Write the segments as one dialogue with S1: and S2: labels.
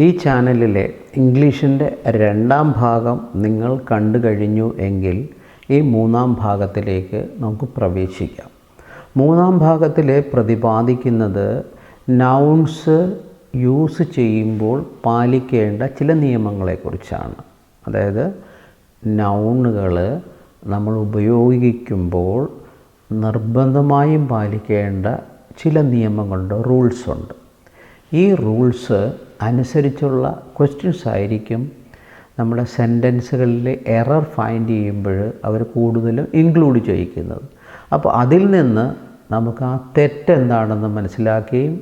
S1: ഈ ചാനലിലെ ഇംഗ്ലീഷിൻ്റെ രണ്ടാം ഭാഗം നിങ്ങൾ കണ്ടു കഴിഞ്ഞു എങ്കിൽ ഈ മൂന്നാം ഭാഗത്തിലേക്ക് നമുക്ക് പ്രവേശിക്കാം. മൂന്നാം ഭാഗത്തിൽ പ്രതിപാദിക്കുന്നത് നൗൺസ് യൂസ് ചെയ്യുമ്പോൾ പാലിക്കേണ്ട ചില നിയമങ്ങളെക്കുറിച്ചാണ്. അതായത് നൗണുകൾ നമ്മൾ ഉപയോഗിക്കുമ്പോൾ നിർബന്ധമായും പാലിക്കേണ്ട ചില നിയമങ്ങളുണ്ട്, റൂൾസുണ്ട്. ഈ റൂൾസ് അനുസരിച്ചുള്ള ക്വസ്റ്റ്യൻസ് ആയിരിക്കും നമ്മുടെ സെൻറ്റൻസുകളിൽ എറർ ഫൈൻഡ് ചെയ്യുമ്പോൾ അവർ കൂടുതലും ഇൻക്ലൂഡ് ചെയ്യിക്കുന്നത്. അപ്പോൾ അതിൽ നിന്ന് നമുക്ക് ആ തെറ്റ് എന്താണെന്ന് മനസ്സിലാക്കുകയും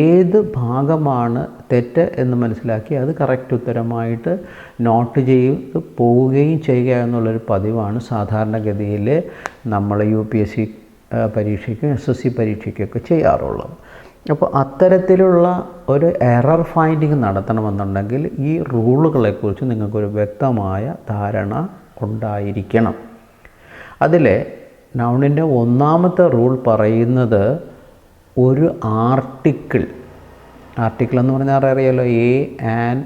S1: ഏത് ഭാഗമാണ് തെറ്റ് എന്ന് മനസ്സിലാക്കി അത് കറക്റ്റ് ഉത്തരമായിട്ട് നോട്ട് ചെയ്ത് പോവുകയും ചെയ്യുക എന്നുള്ളൊരു പതിവാണ് സാധാരണഗതിയിൽ നമ്മൾ UPSC പരീക്ഷയ്ക്കും SSC പരീക്ഷയ്ക്കൊക്കെ ചെയ്യാറുള്ളത്. അപ്പോൾ അത്തരത്തിലുള്ള ഒരു എറർ ഫൈൻഡിങ് നടത്തണമെന്നുണ്ടെങ്കിൽ ഈ റൂളുകളെക്കുറിച്ച് നിങ്ങൾക്കൊരു വ്യക്തമായ ധാരണ ഉണ്ടായിരിക്കണം. അതിൽ നൗണിൻ്റെ ഒന്നാമത്തെ റൂൾ പറയുന്നത് ഒരു ആർട്ടിക്കിൾ എന്ന് പറഞ്ഞാൽ അറിയാലോ, എ, ആൻ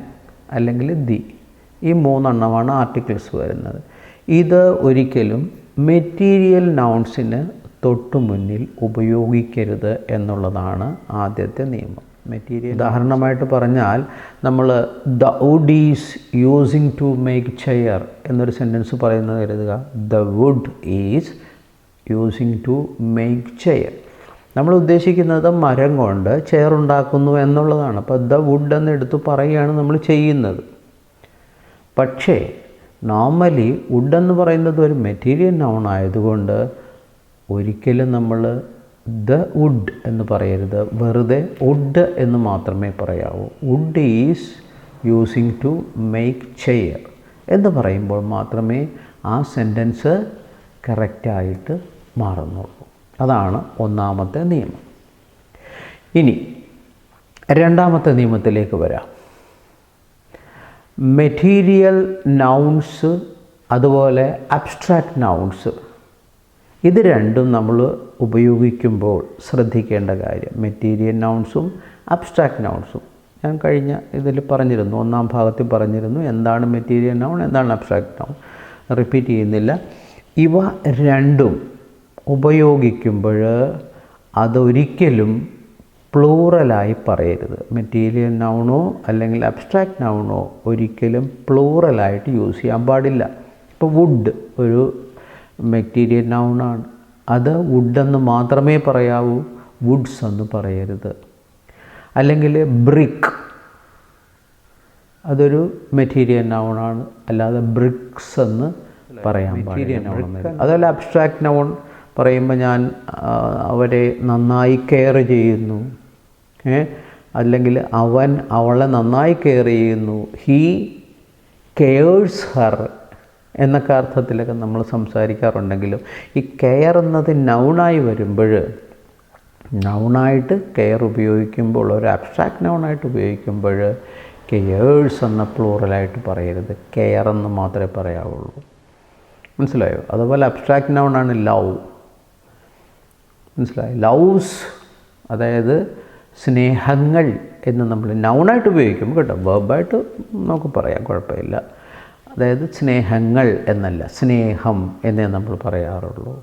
S1: അല്ലെങ്കിൽ ദി, ഈ മൂന്നെണ്ണമാണ് ആർട്ടിക്കിൾസ് വരുന്നത്. ഇത് ഒരിക്കലും മെറ്റീരിയൽ നൗൺസിന് തൊട്ടു മുന്നിൽ ഉപയോഗിക്കരുത് എന്നുള്ളതാണ് ആദ്യത്തെ നിയമം. മെറ്റീരിയൽ ഉദാഹരണമായിട്ട് പറഞ്ഞാൽ നമ്മൾ the wood is using to make chair എന്നൊരു സെൻറ്റൻസ് പറയുന്നത് കരുതുക. The wood is using to make chair. നമ്മൾ ഉദ്ദേശിക്കുന്നത് മരം കൊണ്ട് ചെയർ ഉണ്ടാക്കുന്നു എന്നുള്ളതാണ്. അപ്പോൾ ദ വുഡ് എന്ന് എടുത്ത് പറയുകയാണ് നമ്മൾ ചെയ്യുന്നത്. പക്ഷേ നോർമലി വുഡ് എന്ന് പറയുന്നത് ഒരു മെറ്റീരിയൽ നൗൺ ആയതുകൊണ്ട് ഒരിക്കലും നമ്മൾ ദ വുഡ് എന്ന് പറയരുത്, വെറുതെ വുഡ് എന്ന് മാത്രമേ പറയാവൂ. Wood is using to make chair എന്ന് പറയുമ്പോൾ മാത്രമേ ആ സെൻറ്റൻസ് കറക്റ്റായിട്ട് മാറുന്നുള്ളൂ. അതാണ് ഒന്നാമത്തെ നിയമം. ഇനി രണ്ടാമത്തെ നിയമത്തിലേക്ക് വരാം. മെറ്റീരിയൽ നൗൺസ് അതുപോലെ അബ്സ്ട്രാക്റ്റ് നൗൺസ്, ഇത് രണ്ടും നമ്മൾ ഉപയോഗിക്കുമ്പോൾ ശ്രദ്ധിക്കേണ്ട കാര്യം, മെറ്റീരിയൽ നൗൺസും അബ്സ്ട്രാക്റ്റ് നൗൺസും. ഞാൻ കഴിഞ്ഞ ഇതിൽ പറഞ്ഞിരുന്നു, ഒന്നാം ഭാഗത്തിൽ പറഞ്ഞിരുന്നു എന്താണ് മെറ്റീരിയൽ നൗൺ, എന്താണ് അബ്സ്ട്രാക്റ്റ് നൗൺ, റിപ്പീറ്റ് ചെയ്യുന്നില്ല. ഇവ രണ്ടും ഉപയോഗിക്കുമ്പോൾ അതൊരിക്കലും പ്ലൂറലായി പറയരുത്. മെറ്റീരിയൽ നൗണോ അല്ലെങ്കിൽ അബ്സ്ട്രാക്റ്റ് നൗണോ ഒരിക്കലും പ്ലൂറലായിട്ട് യൂസ് ചെയ്യാൻ പാടില്ല. ഇപ്പോൾ വുഡ് ഒരു മെറ്റീരിയൽ നൗണാണ്, അത് വുഡെന്ന് മാത്രമേ പറയാവൂ, വുഡ്സ് എന്ന് പറയരുത്. അല്ലെങ്കിൽ ബ്രിക്ക്, അതൊരു മെറ്റീരിയൽ നൗണാണ്, അല്ലാതെ ബ്രിക്സ് എന്ന് പറയാൻ പാടില്ല. അതുപോലെ അബ്സ്ട്രാക്റ്റ് നൗൺ പറയുമ്പോൾ ഞാൻ അവരെ നന്നായി കെയർ ചെയ്യുന്നു, അല്ലെങ്കിൽ അവൻ അവളെ നന്നായി കെയർ ചെയ്യുന്നു, ഹീ കെയേഴ്സ് ഹർ എന്നൊക്കെ അർത്ഥത്തിലൊക്കെ നമ്മൾ സംസാരിക്കാറുണ്ടെങ്കിലും ഈ കെയർ എന്നത് നൗണായി വരുമ്പോൾ, നൗണായിട്ട് കെയർ ഉപയോഗിക്കുമ്പോൾ, ഒരു അബ്സ്ട്രാക്റ്റ് നൗണായിട്ട് ഉപയോഗിക്കുമ്പോൾ കെയേഴ്സ് എന്ന പ്ലൂറലായിട്ട് പറയരുത്, കെയർ എന്ന് മാത്രമേ പറയാവുള്ളൂ. മനസ്സിലായോ? അതുപോലെ അബ്സ്ട്രാക്റ്റ് നൗണാണ് ലവ്. മനസ്സിലായി? ലവ്സ്, അതായത് സ്നേഹങ്ങൾ എന്ന് നമ്മൾ നൗണായിട്ട് ഉപയോഗിക്കും കേട്ടോ, വെർബായിട്ട് നമുക്ക് പറയാം, കുഴപ്പമില്ല. അതായത് സ്നേഹങ്ങൾ എന്നല്ല, സ്നേഹം എന്നേ നമ്മൾ പറയാറുള്ളൂ.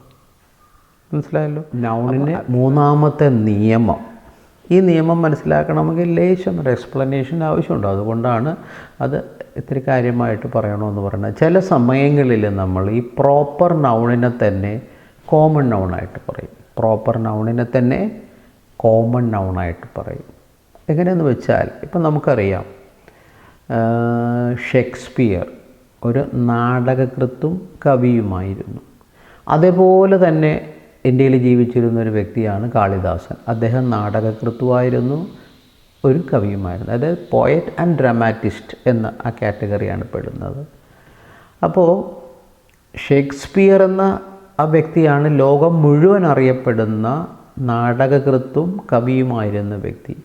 S1: മനസ്സിലായല്ലോ? നൗണിന് മൂന്നാമത്തെ നിയമം, ഈ നിയമം മനസ്സിലാക്കണമെങ്കിൽ ലേശം ഒരു എക്സ്പ്ലനേഷൻ ആവശ്യമുണ്ട്. അതുകൊണ്ടാണ് അത് ഇത്തിരി കാര്യമായിട്ട് പറയണമെന്ന് പറയുന്നത്. ചില സമയങ്ങളിൽ നമ്മൾ ഈ പ്രോപ്പർ നൗണിനെ തന്നെ കോമൺ നൗണായിട്ട് പറയും, പ്രോപ്പർ നൗണിനെ തന്നെ കോമൺ നൗണായിട്ട് പറയും. എങ്ങനെയെന്ന് വെച്ചാൽ, ഇപ്പം നമുക്കറിയാം ഷേക്സ്പിയർ ഒരു നാടകകൃത്തും കവിയുമായിരുന്നു. അതേപോലെ തന്നെ ഇന്ത്യയിൽ ജീവിച്ചിരുന്ന ഒരു വ്യക്തിയാണ് കാളിദാസൻ. അദ്ദേഹം നാടകകൃത്തുവായിരുന്നു, ഒരു കവിയുമായിരുന്നു. അതായത് പോയറ്റ് ആൻഡ് ഡ്രാമാറ്റിസ്റ്റ് എന്ന ആ കാറ്റഗറിയാണ് പെടുന്നത്. അപ്പോൾ ഷേക്സ്പിയർ എന്ന ആ വ്യക്തിയാണ് ലോകം മുഴുവൻ അറിയപ്പെടുന്ന നാടകകൃത്തും കവിയുമായിരുന്ന വ്യക്തി.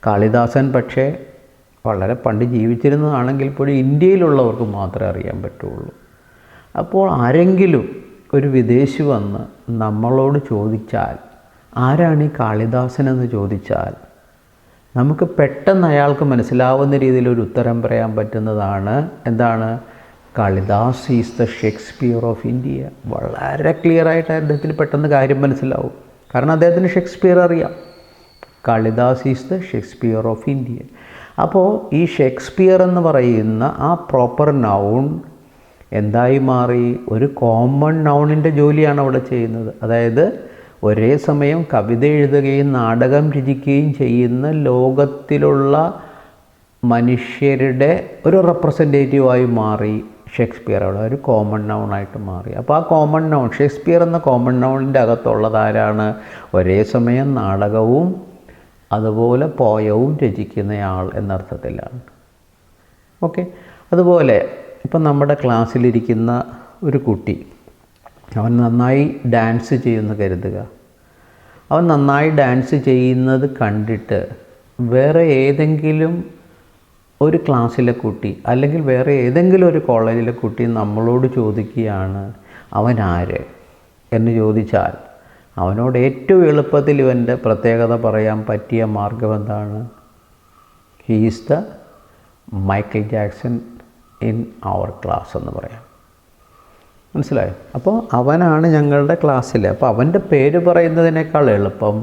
S1: കാളിദാസൻ പക്ഷേ വളരെ പണ്ട് ജീവിച്ചിരുന്നതാണെങ്കിൽ പോലും ഇന്ത്യയിലുള്ളവർക്ക് മാത്രമേ അറിയാൻ പറ്റുള്ളൂ. അപ്പോൾ ആരെങ്കിലും ഒരു വിദേശി വന്ന് നമ്മളോട് ചോദിച്ചാൽ ആരാണ് ഈ കാളിദാസൻ എന്ന് ചോദിച്ചാൽ നമുക്ക് പെട്ടെന്ന് അയാൾക്ക് മനസ്സിലാവുന്ന രീതിയിൽ ഒരു ഉത്തരം പറയാൻ പറ്റുന്നതാണ് എന്താണ്? Kalidas is the Shakespeare of India. വളരെ ക്ലിയറായിട്ട് അദ്ദേഹത്തിന് പെട്ടെന്ന് കാര്യം മനസ്സിലാവും. കാരണം അദ്ദേഹത്തിന് ഷേക്സ്പിയർ അറിയാം. Kalidas is the Shakespeare of India. അപ്പോൾ ഈ ഷേക്സ്പിയർ എന്ന് പറയുന്ന ആ പ്രോപ്പർ നൗൺ എന്തായി മാറി? ഒരു കോമൺ നൗണിൻ്റെ ജോലിയാണ് അവിടെ ചെയ്യുന്നത്. അതായത് ഒരേ സമയം കവിത എഴുതുകയും നാടകം രചിക്കുകയും ചെയ്യുന്ന ലോകത്തിലുള്ള മനുഷ്യരുടെ ഒരു റെപ്രസെൻറ്റേറ്റീവായി മാറി ഷേക്സ്പിയർ. അവിടെ ഒരു കോമൺ നൗണായിട്ട് മാറി. അപ്പോൾ ആ കോമൺ നൗൺ, ഷേക്സ്പിയർ എന്ന കോമൺ നൗണിൻ്റെ അകത്തുള്ളതാരാണ്? ഒരേ സമയം നാടകവും അതുപോലെ പോയവും രചിക്കുന്നയാൾ എന്നർത്ഥത്തിലാണ്. ഓക്കെ. അതുപോലെ ഇപ്പം നമ്മുടെ ക്ലാസ്സിലിരിക്കുന്ന ഒരു കുട്ടി, അവൻ നന്നായി ഡാൻസ് ചെയ്യുമെന്ന് കരുതുക. അവൻ നന്നായി ഡാൻസ് ചെയ്യുന്നത് കണ്ടിട്ട് വേറെ ഏതെങ്കിലും ഒരു ക്ലാസ്സിലെ കുട്ടി അല്ലെങ്കിൽ വേറെ ഏതെങ്കിലും ഒരു കോളേജിലെ കുട്ടി നമ്മളോട് ചോദിക്കുകയാണ് അവൻ ആര് എന്ന് ചോദിച്ചാൽ, അവനോട് ഏറ്റവും എളുപ്പത്തിൽ ഇവൻ്റെ പ്രത്യേകത പറയാൻ പറ്റിയ മാർഗം എന്താണ്? He is the Michael Jackson in our class എന്ന് പറയാം. മനസ്സിലായോ? അപ്പോൾ അവനാണ് ഞങ്ങളുടെ ക്ലാസ്സിൽ. അപ്പോൾ അവൻ്റെ പേര് പറയുന്നതിനേക്കാൾ എളുപ്പം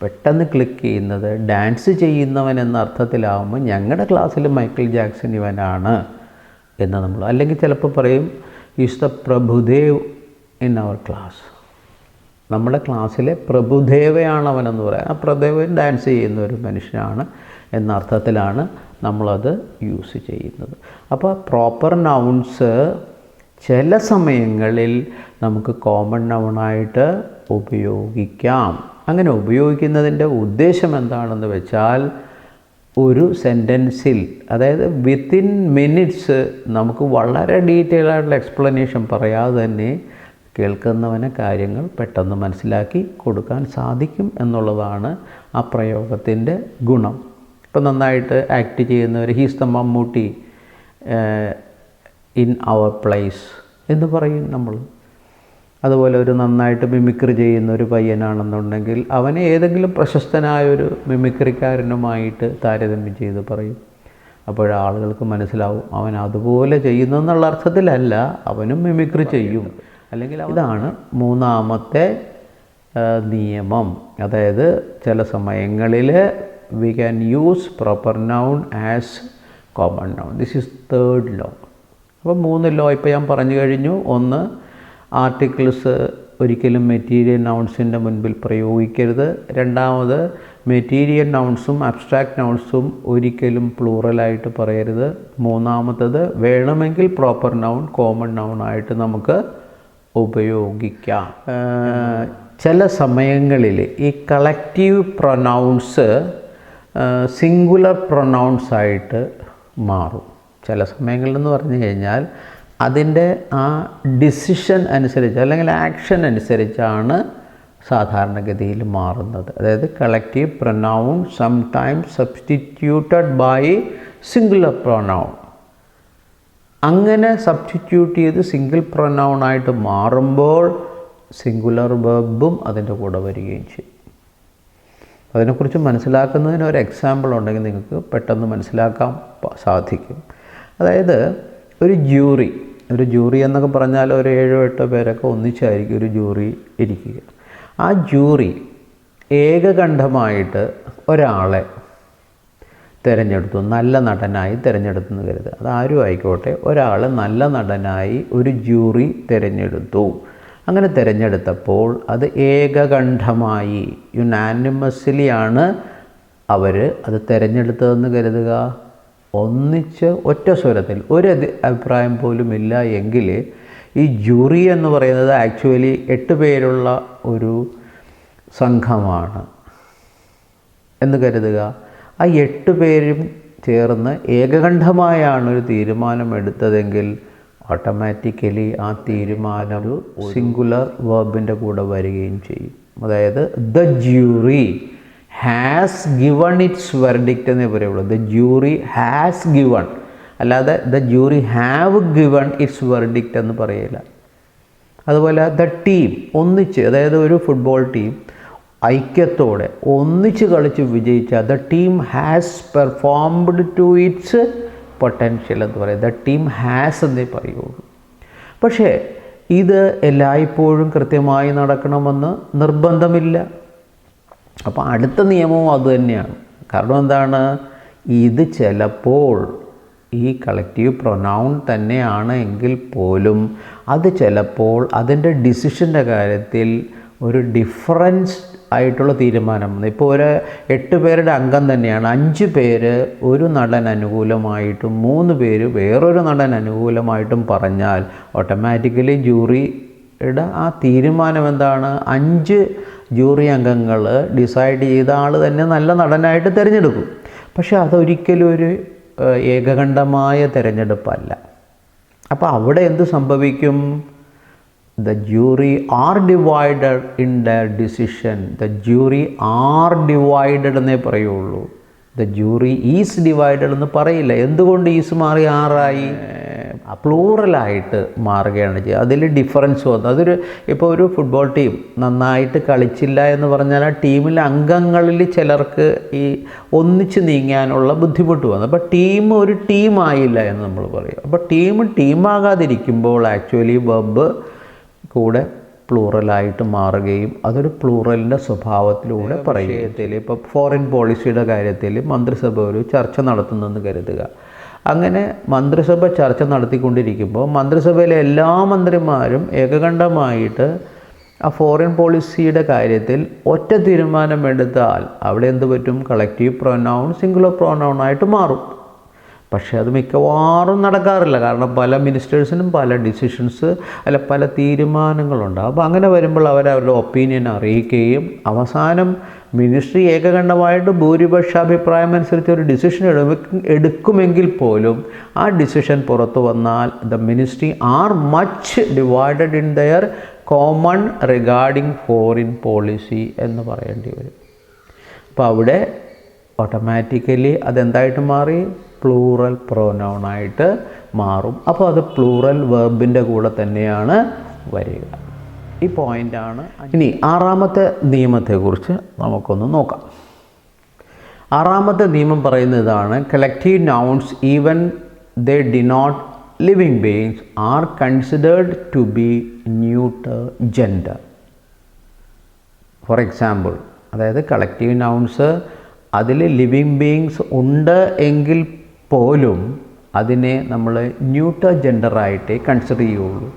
S1: പെട്ടെന്ന് ക്ലിക്ക് ചെയ്യുന്നത് ഡാൻസ് ചെയ്യുന്നവൻ എന്ന അർത്ഥത്തിലാവുമ്പോൾ ഞങ്ങളുടെ ക്ലാസ്സിൽ മൈക്കിൾ ജാക്സൺ ഇവനാണ് എന്ന് നമ്മൾ, അല്ലെങ്കിൽ ചിലപ്പോൾ പറയും is the Prabhudev in our class. നമ്മുടെ ക്ലാസ്സിലെ പ്രഭുദേവയാണ് അവനെന്ന് പറയാം. ആ പ്രഭുദേവൻ ഡാൻസ് ചെയ്യുന്ന ഒരു മനുഷ്യനാണ് എന്ന അർത്ഥത്തിലാണ് നമ്മളത് യൂസ് ചെയ്യുന്നത്. അപ്പോൾ പ്രോപ്പർ നൗൺസ് ചില സമയങ്ങളിൽ നമുക്ക് കോമൺ നൗണായിട്ട് ഉപയോഗിക്കാം. അങ്ങനെ ഉപയോഗിക്കുന്നതിൻ്റെ ഉദ്ദേശം എന്താണെന്ന് വെച്ചാൽ, ഒരു സെൻറ്റൻസിൽ, അതായത് വിത്തിൻ മിനിറ്റ്സ് നമുക്ക് വളരെ ഡീറ്റെയിൽ ആയിട്ടുള്ള എക്സ്പ്ലനേഷൻ പറയാതെ തന്നെ കേൾക്കുന്നവന് കാര്യങ്ങൾ പെട്ടെന്ന് മനസ്സിലാക്കി കൊടുക്കാൻ സാധിക്കും എന്നുള്ളതാണ് ആ പ്രയോഗത്തിൻ്റെ ഗുണം. ഇപ്പം നന്നായിട്ട് ആക്ട് ചെയ്യുന്നവർ he's the Mammootty in our place എന്ന് പറയും നമ്മൾ. അതുപോലെ ഒരു നന്നായിട്ട് മിമിക്രി ചെയ്യുന്ന ഒരു പയ്യനാണെന്നുണ്ടെങ്കിൽ അവനെ ഏതെങ്കിലും പ്രശസ്തനായൊരു മിമിക്രിക്കാരനുമായിട്ട് താരതമ്യം ചെയ്ത് പറയും. അപ്പോഴാളുകൾക്ക് മനസ്സിലാവും അവൻ അതുപോലെ ചെയ്യുന്നെന്നുള്ള അർത്ഥത്തിലല്ല, അവനും മിമിക്രി ചെയ്യും. അല്ലെങ്കിൽ ഇതാണ് മൂന്നാമത്തെ നിയമം. അതായത് ചില സമയങ്ങളിൽ we can use proper noun as common noun. This is third law. അപ്പോൾ 3 ലോ ഇപ്പോൾ ഞാൻ പറഞ്ഞു കഴിഞ്ഞു. ഒന്ന്, ആർട്ടിക്കിൾസ് ഒരിക്കലും മെറ്റീരിയൽ നൗൺസിൻ്റെ മുൻപിൽ പ്രയോഗിക്കരുത്. രണ്ടാമത്, മെറ്റീരിയൽ നൗൺസും അബ്സ്ട്രാക്റ്റ് നൗൺസും ഒരിക്കലും പ്ലൂറലായിട്ട് പറയരുത്. മൂന്നാമത്തത്, വേണമെങ്കിൽ പ്രോപ്പർ നൗൺ കോമൺ നൗണായിട്ട് നമുക്ക് ഉപയോഗിക്കാം. ചില സമയങ്ങളിൽ ഈ കളക്റ്റീവ് പ്രൊനൗൺസ് സിംഗുലർ പ്രൊനൗൺസ് ആയിട്ട് മാറും. ചില സമയങ്ങളിലെന്ന് പറഞ്ഞു കഴിഞ്ഞാൽ അതിൻ്റെ ആ ഡിസിഷൻ അനുസരിച്ച് അല്ലെങ്കിൽ ആക്ഷൻ അനുസരിച്ചാണ് സാധാരണഗതിയിൽ മാറുന്നത്. അതായത് collective pronoun sometimes substituted by singular pronoun. അങ്ങനെ സബ്സ്റ്റിറ്റ്യൂട്ട് ചെയ്ത് സിംഗിൾ പ്രൊനൗണായിട്ട് മാറുമ്പോൾ സിംഗുലർ വെർബും അതിൻ്റെ കൂടെ വരികയും ചെയ്യും. അതിനെക്കുറിച്ച് മനസ്സിലാക്കുന്നതിന് ഒരു എക്സാമ്പിൾ ഉണ്ടെങ്കിൽ നിങ്ങൾക്ക് പെട്ടെന്ന് മനസ്സിലാക്കാൻ സാധിക്കും. അതായത് ഒരു ജൂറി എന്നൊക്കെ പറഞ്ഞാൽ ഒരു 7-8 പേരൊക്കെ ഒന്നിച്ചായിരിക്കും ഒരു ജൂറി ഇരിക്കുക. ആ ജൂറി ഏകകണ്ഠമായിട്ട് ഒരാളെ തിരഞ്ഞെടുത്തു, നല്ല നടനായി തിരഞ്ഞെടുത്തെന്ന് കരുതുക. അതാരും ആയിക്കോട്ടെ, ഒരാളെ നല്ല നടനായി ഒരു ജൂറി തിരഞ്ഞെടുത്തു. അങ്ങനെ തിരഞ്ഞെടുത്തപ്പോൾ അത് ഏകകണ്ഠമായി, യുനാനിമസ്ലി ആണ് അവർ അത് തിരഞ്ഞെടുത്തതെന്ന് കരുതുക. ഒന്നിച്ച് ഒറ്റ സ്വരത്തിൽ ഒരു അഭിപ്രായം പോലും ഇല്ല എങ്കിൽ ഈ ജൂറി എന്ന് പറയുന്നത് ആക്ച്വലി 8 പേരുള്ള ഒരു സംഘമാണ് എന്ന് കരുതുക. ആ 8 പേരും ചേർന്ന് ഏകകണ്ഠമായാണ് ഒരു തീരുമാനമെടുത്തതെങ്കിൽ ഓട്ടോമാറ്റിക്കലി ആ തീരുമാനം സിംഗുലർ വേർബിൻ്റെ കൂടെ വരികയും ചെയ്യും. അതായത് the jury has given it's verdict എന്നേ പറയുള്ളൂ. ദ ജൂറി ഹാസ് ഗിവൺ, അല്ലാതെ the jury have given it's verdict എന്ന് പറയില്ല. അതുപോലെ ദ ടീം ഒന്നിച്ച്, അതായത് ഒരു ഫുട്ബോൾ ടീം ഐക്യത്തോടെ ഒന്നിച്ച് കളിച്ച് വിജയിച്ചാൽ the team has performed to its potential എന്ന് പറയും. ദ ടീം ഹാസ് എന്നേ പറയുള്ളൂ. പക്ഷേ ഇത് എല്ലായ്പ്പോഴും കൃത്യമായി നടക്കണമെന്ന് നിർബന്ധമില്ല. അപ്പോൾ അടുത്ത നിയമവും അതുതന്നെയാണ്. കാരണം എന്താണ്, ഇത് ചിലപ്പോൾ ഈ കളക്റ്റീവ് പ്രൊനൗൺ തന്നെയാണ് എങ്കിൽ പോലും അത് ചിലപ്പോൾ അതിൻ്റെ ഡിസിഷൻ്റെ കാര്യത്തിൽ ഒരു ഡിഫറൻസ് ആയിട്ടുള്ള തീരുമാനം. ഇപ്പോൾ ഒരു 8 പേരുടെ അംഗം തന്നെയാണ്, 5 പേര് ഒരു നടൻ അനുകൂലമായിട്ടും 3 പേര് വേറൊരു നടൻ അനുകൂലമായിട്ടും പറഞ്ഞാൽ ഓട്ടോമാറ്റിക്കലി ജൂറിയുടെ ആ തീരുമാനം എന്താണ്, 5 ജൂറി അംഗങ്ങൾ ഡിസൈഡ് ചെയ്ത ആൾ തന്നെ നല്ല നടനായിട്ട് തിരഞ്ഞെടുക്കും. പക്ഷേ അതൊരിക്കലും ഒരു ഏകകണ്ഠമായ തിരഞ്ഞെടുപ്പല്ല. അപ്പോൾ അവിടെ എന്ത് സംഭവിക്കും? The jury are divided in their decision. The jury are divided എന്നേ പറയുള്ളൂ. The jury is divided എന്ന് പറയില്ല. എന്തുകൊണ്ട് ഈസ് മാറി ആറായി? പ്ലൂറലായിട്ട് മാറുകയാണ് ചെയ്യുക. അതിൽ ഡിഫറൻസ് വന്നു. അതൊരു ഇപ്പോൾ ഒരു ഫുട്ബോൾ ടീം നന്നായിട്ട് കളിച്ചില്ല എന്ന് പറഞ്ഞാൽ ആ ടീമിലെ അംഗങ്ങളിൽ ചിലർക്ക് ഈ ഒന്നിച്ച് നീങ്ങാനുള്ള ബുദ്ധിമുട്ട് വന്നു. അപ്പോൾ ടീം ഒരു ടീമായില്ല എന്ന് നമ്മൾ പറയും. അപ്പോൾ ടീമാകാതിരിക്കുമ്പോൾ ആക്ച്വലി വെബ് കൂടെ പ്ലൂറലായിട്ട് മാറുകയും അതൊരു പ്ലൂറലിൻ്റെ സ്വഭാവത്തിലൂടെ പറയുകയും. ഇപ്പോൾ ഫോറിൻ പോളിസിയുടെ കാര്യത്തിൽ മന്ത്രിസഭ ഒരു ചർച്ച നടത്തുന്നെന്ന് കരുതുക. അങ്ങനെ മന്ത്രിസഭ ചർച്ച നടത്തിക്കൊണ്ടിരിക്കുമ്പോൾ മന്ത്രിസഭയിലെ എല്ലാ മന്ത്രിമാരും ഏകകണ്ഠമായിട്ട് ആ ഫോറിൻ പോളിസിയുടെ കാര്യത്തിൽ ഒറ്റ തീരുമാനമെടുത്താൽ അവിടെ എന്ത് പറ്റും? കളക്റ്റീവ് പ്രൊനൗൺ സിംഗുലർ പ്രൊനൗൺ ആയിട്ട് മാറും. പക്ഷേ അത് മിക്കവാറും നടക്കാറില്ല. കാരണം പല മിനിസ്റ്റേഴ്സിനും പല ഡിസിഷൻസ് പല തീരുമാനങ്ങളുണ്ട്. അപ്പോൾ അങ്ങനെ വരുമ്പോൾ അവരവരുടെ ഒപ്പീനിയൻ അറിയിക്കുകയും അവസാനം മിനിസ്ട്രി ഏകകണ്ഠമായിട്ട് ഭൂരിപക്ഷ അഭിപ്രായം അനുസരിച്ച് ഒരു ഡിസിഷൻ എടുക്കുമെങ്കിൽ പോലും ആ ഡിസിഷൻ പുറത്തു വന്നാൽ the ministry are much divided in their common regarding foreign policy എന്ന് പറയേണ്ടി വരും. അപ്പോൾ അവിടെ ഓട്ടോമാറ്റിക്കലി അതെന്തായിട്ട് മാറി? പ്ലൂറൽ പ്രൊനൗണായിട്ട് മാറും. അപ്പോൾ അത് പ്ലൂറൽ വെർബിൻ്റെ കൂടെ തന്നെയാണ് വരിക. ഈ പോയിൻ്റാണ്. ഇനി 6ാമത്തെ നിയമത്തെക്കുറിച്ച് നമുക്കൊന്ന് നോക്കാം. 6ാമത്തെ നിയമം പറയുന്ന ഇതാണ്: collective nouns even they denote living beings are considered to be neuter gender. For example, അതായത് കളക്റ്റീവ് നൗൺസ് അതിൽ ലിവിങ് ബീയിങ്സ് ഉണ്ട് എങ്കിൽ പോലും അതിനെ നമ്മൾ ന്യൂട്ടർ ജെൻഡറായിട്ടേ കൺസിഡർ ചെയ്യുള്ളൂ.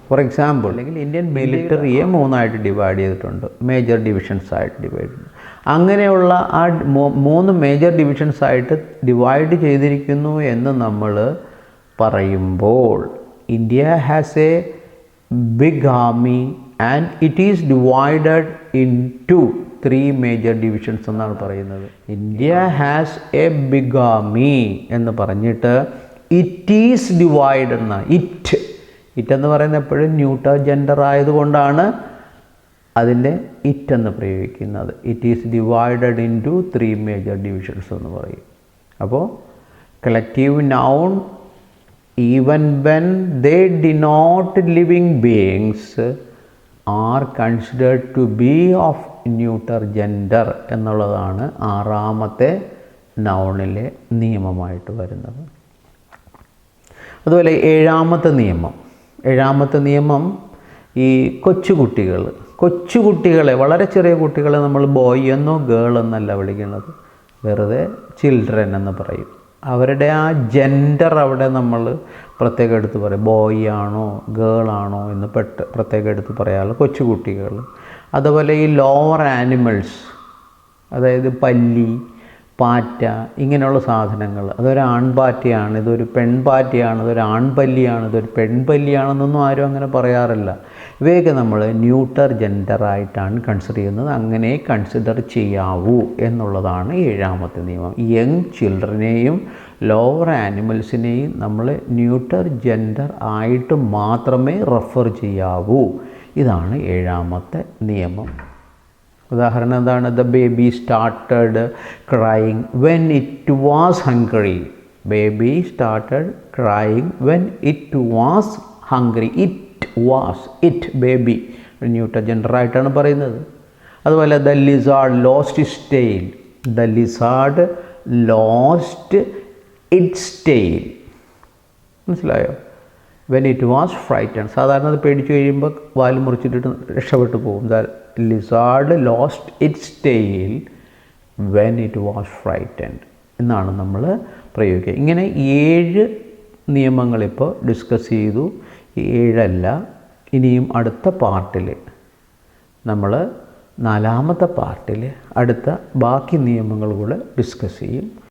S1: ഫോർ എക്സാമ്പിൾ, അല്ലെങ്കിൽ ഇന്ത്യൻ മിലിറ്ററിയെ 3ആയിട്ട് ഡിവൈഡ് ചെയ്തിട്ടുണ്ട്, മേജർ ഡിവിഷൻസ് ആയിട്ട് ഡിവൈഡ് ചെയ്തിട്ടുണ്ട്. അങ്ങനെയുള്ള ആ 3 മേജർ ഡിവിഷൻസ് ആയിട്ട് ഡിവൈഡ് ചെയ്തിരിക്കുന്നു എന്ന് നമ്മൾ പറയുമ്പോൾ India has a big army and it is divided in 2 3 major divisions എന്നാണ് പറയുന്നത്. India has a big army എന്ന് പറഞ്ഞിട്ട് ഇറ്റ് ഈസ് ഡിവൈഡ് എന്ന ഇറ്റ് എന്ന് പറയുന്നത് എപ്പോഴും ന്യൂട്ടർ ജെൻഡർ ആയതുകൊണ്ടാണ് അതിൻ്റെ ഇറ്റ് എന്ന് പ്രയോഗിക്കുന്നത്. It is divided into 3 major divisions എന്ന് പറയും. അപ്പോൾ collective noun even when they denote living beings are considered to be of neuter gender എന്നുള്ളതാണ് 6ാമത്തെ നൗണിലെ നിയമമായിട്ട് വരുന്നത്. അതുപോലെ 7ാമത്തെ നിയമം ഈ കൊച്ചുകുട്ടികളെ വളരെ ചെറിയ കുട്ടികളെ നമ്മൾ ബോയ് എന്നോ ഗേൾ എന്നല്ല വിളിക്കുന്നത്, വെറുതെ ചിൽഡ്രൻ എന്ന് പറയും. അവരുടെ ആ ജെൻഡർ അവിടെ നമ്മൾ പ്രത്യേകം എടുത്ത് പറയും. ബോയ് ആണോ ഗേൾ ആണോ എന്ന് പ്രത്യേകം എടുത്ത് പറയാറുള്ള കൊച്ചുകുട്ടികൾ. അതുപോലെ ഈ ലോവർ ആനിമൽസ്, അതായത് പല്ലി, പാറ്റ, ഇങ്ങനെയുള്ള സാധനങ്ങൾ, അതൊരു ആൺപാറ്റയാണ്, ഇതൊരു പെൺപാറ്റയാണ്, ഇതൊരു ആൺപല്ലിയാണ്, ഇതൊരു പെൺപല്ലിയാണെന്നൊന്നും ആരും അങ്ങനെ പറയാറില്ല. ഇവയൊക്കെ നമ്മൾ ന്യൂട്ടർ ജെൻഡറായിട്ടാണ് കൺസിഡർ ചെയ്യുന്നത്. അങ്ങനെ കൺസിഡർ ചെയ്യാവൂ എന്നുള്ളതാണ് 7ാമത്തെ നിയമം. യങ് ചിൽഡ്രനെയും ലോവർ ആനിമൽസിനെയും നമ്മൾ ന്യൂട്ടർ ജെൻഡർ ആയിട്ട് മാത്രമേ റെഫർ ചെയ്യാവൂ. ഇതാണ് 7ാമത്തെ നിയമം. ഉദാഹരണം എന്താണ്? The baby started crying when it was hungry. Baby started crying when it was hungry. It baby neuter ജെൻഡറായിട്ടാണ് പറയുന്നത്. അതുപോലെ the lizard lost its tail. The lizard lost its tail. മനസ്സിലായോ? When it was frighten. സാധാരണ അത് പേടിച്ച് കഴിയുമ്പോൾ വാല് മുറിച്ചിട്ടിട്ട് രക്ഷപ്പെട്ടു പോകും. The lizard lost its tail when it was frightened എന്നാണ് നമ്മൾ പ്രയോഗിക്കുക. ഇങ്ങനെ 7 നിയമങ്ങളിപ്പോൾ ഡിസ്കസ് ചെയ്തു. 7 ഇനിയും അടുത്ത പാർട്ടിൽ നമ്മൾ 4ാമത്തെ പാർട്ടിൽ അടുത്ത ബാക്കി നിയമങ്ങൾ കൂടെ ഡിസ്കസ് ചെയ്യും.